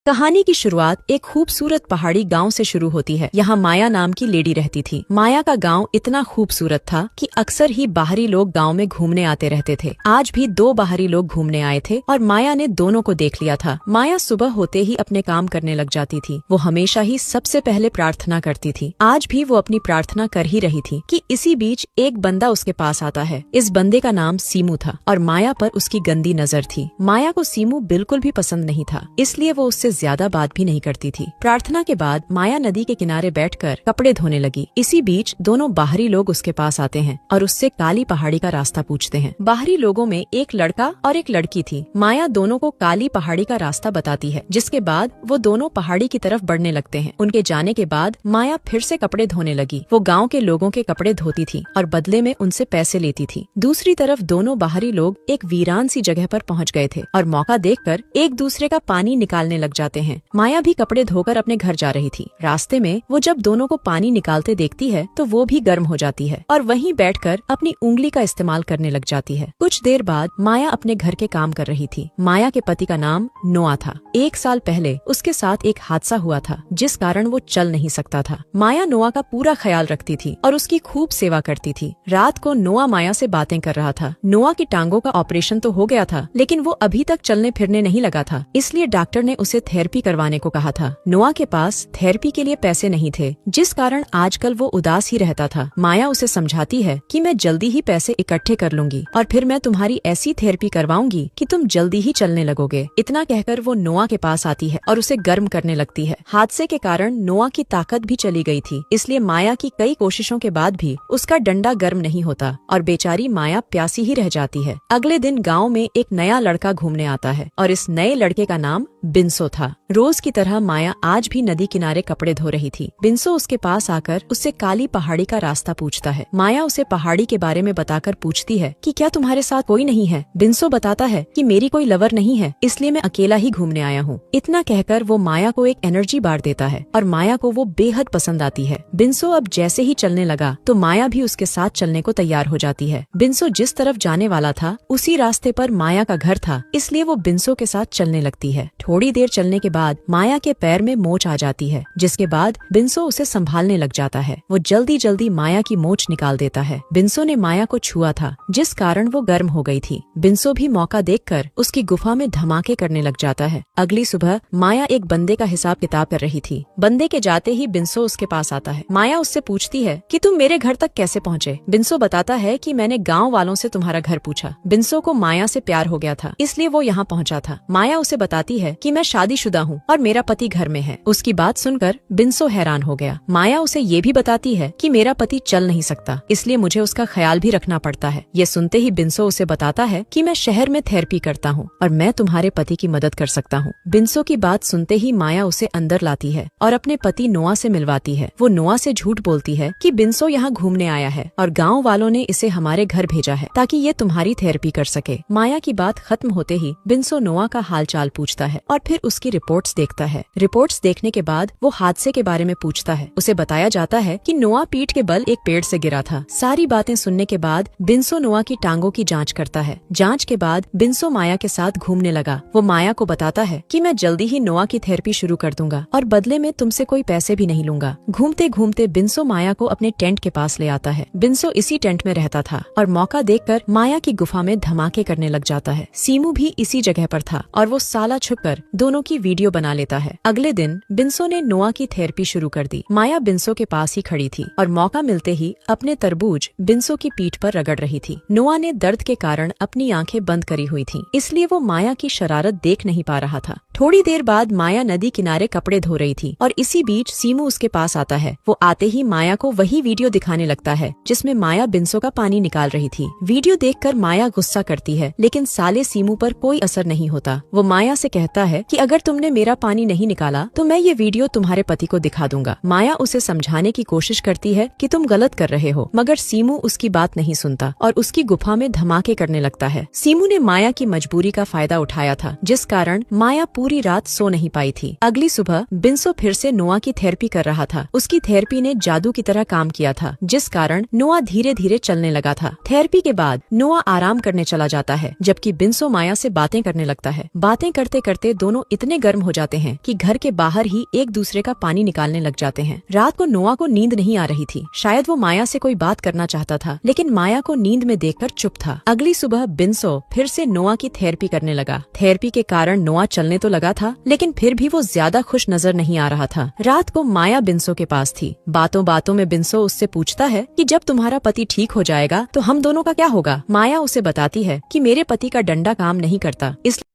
कहानी की शुरुआत एक खूबसूरत पहाड़ी गांव से शुरू होती है। यहाँ माया नाम की लेडी रहती थी। माया का गांव इतना खूबसूरत था कि अक्सर ही बाहरी लोग गांव में घूमने आते रहते थे। आज भी दो बाहरी लोग घूमने आए थे और माया ने दोनों को देख लिया था। माया सुबह होते ही अपने काम करने लग जाती थी। वो हमेशा ही सबसे पहले प्रार्थना करती थी। आज भी वो अपनी प्रार्थना कर ही रही थी कि इसी बीच एक बंदा उसके पास आता है। इस बंदे का नाम सीमू था और माया पर उसकी गंदी नजर थी। माया को सीमू बिल्कुल भी पसंद नहीं था, इसलिए वो उससे ज्यादा बात भी नहीं करती थी। प्रार्थना के बाद माया नदी के किनारे बैठकर कपड़े धोने लगी। इसी बीच दोनों बाहरी लोग उसके पास आते हैं और उससे काली पहाड़ी का रास्ता पूछते हैं। बाहरी लोगों में एक लड़का और एक लड़की थी। माया दोनों को काली पहाड़ी का रास्ता बताती है, जिसके बाद वो दोनों पहाड़ी की तरफ बढ़ने लगते हैं। उनके जाने के बाद माया फिर से कपड़े धोने लगी। वो गाँव के लोगों के कपड़े धोती थी और बदले में उनसे पैसे लेती थी। दूसरी तरफ दोनों बाहरी लोग एक वीरान सी जगह पर पहुँच गए थे और मौका देखकर एक दूसरे का पानी निकालने लग जाते हैं। माया भी कपड़े धोकर अपने घर जा रही थी। रास्ते में वो जब दोनों को पानी निकालते देखती है तो वो भी गर्म हो जाती है और वहीं बैठकर अपनी उंगली का इस्तेमाल करने लग जाती है। कुछ देर बाद माया अपने घर के काम कर रही थी। माया के पति का नाम नोआ था। 1 साल पहले उसके साथ एक हादसा हुआ था, जिस कारण वो चल नहीं सकता था। माया नोआ का पूरा ख्याल रखती थी और उसकी खूब सेवा करती थी। रात को नोआ माया से बातें कर रहा था। नोआ की टांगों का ऑपरेशन तो हो गया था, लेकिन वो अभी तक चलने फिरने नहीं लगा था, इसलिए डॉक्टर ने उसे थेरेपी करवाने को कहा था। नोआ के पास थेरेपी के लिए पैसे नहीं थे, जिस कारण आजकल वो उदास ही रहता था। माया उसे समझाती है कि मैं जल्दी ही पैसे इकट्ठे कर लूंगी और फिर मैं तुम्हारी ऐसी थेरेपी करवाऊंगी कि तुम जल्दी ही चलने लगोगे। इतना कहकर वो नोआ के पास आती है और उसे गर्म करने लगती है। हादसे के कारण नोआ की ताकत भी चली गई थी, इसलिए माया की कई कोशिशों के बाद भी उसका डंडा गर्म नहीं होता और बेचारी माया प्यासी ही रह जाती है। अगले दिन गाँव में एक नया लड़का घूमने आता है और इस नए लड़के का नाम बिंसो था। रोज की तरह माया आज भी नदी किनारे कपड़े धो रही थी। बिंसो उसके पास आकर उससे काली पहाड़ी का रास्ता पूछता है। माया उसे पहाड़ी के बारे में बताकर पूछती है कि क्या तुम्हारे साथ कोई नहीं है। बिंसो बताता है कि मेरी कोई लवर नहीं है, इसलिए मैं अकेला ही घूमने आया हूँ। इतना कहकर वो माया को एक एनर्जी बार देता है और माया को वो बेहद पसंद आती है। बिंसो अब जैसे ही चलने लगा तो माया भी उसके साथ चलने को तैयार हो जाती है। बिंसो जिस तरफ जाने वाला था उसी रास्ते पर माया का घर था, इसलिए वो बिंसो के साथ चलने लगती है। थोड़ी देर चलने के बाद माया के पैर में मोच आ जाती है, जिसके बाद बिंसो उसे संभालने लग जाता है। वो जल्दी जल्दी माया की मोच निकाल देता है। बिंसो ने माया को छुआ था, जिस कारण वो गर्म हो गई थी। बिंसो भी मौका देखकर उसकी गुफा में धमाके करने लग जाता है। अगली सुबह माया एक बंदे का हिसाब किताब कर रही थी। बंदे के जाते ही बिंसो उसके पास आता है। माया उससे पूछती है कि तुम मेरे घर तक कैसे पहुँचे। बिंसो बताता है कि मैंने गाँव वालों से तुम्हारा घर पूछा। बिंसो को माया से प्यार हो गया था, इसलिए वो यहाँ पहुँचा था। माया उसे बताती है कि मैं शादीशुदा हूँ और मेरा पति घर में है। उसकी बात सुनकर बिंसो हैरान हो गया। माया उसे ये भी बताती है कि मेरा पति चल नहीं सकता, इसलिए मुझे उसका ख्याल भी रखना पड़ता है। ये सुनते ही बिंसो उसे बताता है कि मैं शहर में थेरेपी करता हूँ और मैं तुम्हारे पति की मदद कर सकता हूँ। बिंसो की बात सुनते ही माया उसे अंदर लाती है और अपने पति नोआ से मिलवाती है। वो नोआ से झूठ बोलती है कि बिंसो यहाँ घूमने आया है और गाँव वालों ने इसे हमारे घर भेजा है ताकि ये तुम्हारी थेरेपी कर सके। माया की बात खत्म होते ही बिंसो नोआ का हाल चाल पूछता है और फिर उसकी रिपोर्ट्स देखता है। रिपोर्ट्स देखने के बाद वो हादसे के बारे में पूछता है। उसे बताया जाता है कि नोआ पीठ के बल एक पेड़ से गिरा था। सारी बातें सुनने के बाद बिंसो नोआ की टांगों की जांच करता है। जांच के बाद बिंसो माया के साथ घूमने लगा। वो माया को बताता है कि मैं जल्दी ही नोआ की थेरेपी शुरू कर दूंगा और बदले में तुमसे कोई पैसे भी नहीं लूंगा। घूमते घूमते बिंसो माया को अपने टेंट के पास ले आता है। बिंसो इसी टेंट में रहता था और मौका देखकर माया की गुफा में धमाके करने लग जाता है। सीमू भी इसी जगह पर था और वो साला छुपकर दोनों की वीडियो बना लेता है। अगले दिन बिंसो ने नोआ की थेरेपी शुरू कर दी। माया बिंसो के पास ही खड़ी थी और मौका मिलते ही अपने तरबूज बिंसो की पीठ पर रगड़ रही थी। नोआ ने दर्द के कारण अपनी आंखें बंद करी हुई थीं, इसलिए वो माया की शरारत देख नहीं पा रहा था। थोड़ी देर बाद माया नदी किनारे कपड़े धो रही थी और इसी बीच सीमू उसके पास आता है। वो आते ही माया को वही वीडियो दिखाने लगता है जिसमें माया बिंसो का पानी निकाल रही थी। वीडियो देखकर माया गुस्सा करती है, लेकिन साले सीमू पर कोई असर नहीं होता। वो माया से कहता है कि अगर तुमने मेरा पानी नहीं निकाला तो मैं ये वीडियो तुम्हारे पति को दिखा दूंगा। माया उसे समझाने की कोशिश करती है कि तुम गलत कर रहे हो, मगर सीमू उसकी बात नहीं सुनता और उसकी गुफा में धमाके करने लगता है। सीमू ने माया की मजबूरी का फायदा उठाया था, जिस कारण माया पूरी रात सो नहीं पाई थी। अगली सुबह बिंसो फिर से नोआ की थेरेपी कर रहा था। उसकी थेरेपी ने जादू की तरह काम किया था, जिस कारण नोआ धीरे धीरे चलने लगा था। थेरेपी के बाद नोआ आराम करने चला जाता है, जबकि बिंसो माया से बातें करने लगता है। बातें करते करते दोनों इतने इतने गर्म हो जाते हैं कि घर के बाहर ही एक दूसरे का पानी निकालने लग जाते हैं। रात को नोआ को नींद नहीं आ रही थी। शायद वो माया से कोई बात करना चाहता था, लेकिन माया को नींद में देखकर चुप था। अगली सुबह बिन्सो फिर से नोआ की थेरेपी करने लगा। थेरेपी के कारण नोआ चलने तो लगा था, लेकिन फिर भी वो ज्यादा खुश नजर नहीं आ रहा था। रात को माया बिन्सो के पास थी। बातों बातों में बिन्सो उससे पूछता है कि जब तुम्हारा पति ठीक हो जाएगा तो हम दोनों का क्या होगा। माया उसे बताती है कि मेरे पति का डंडा काम नहीं करता, इसलिए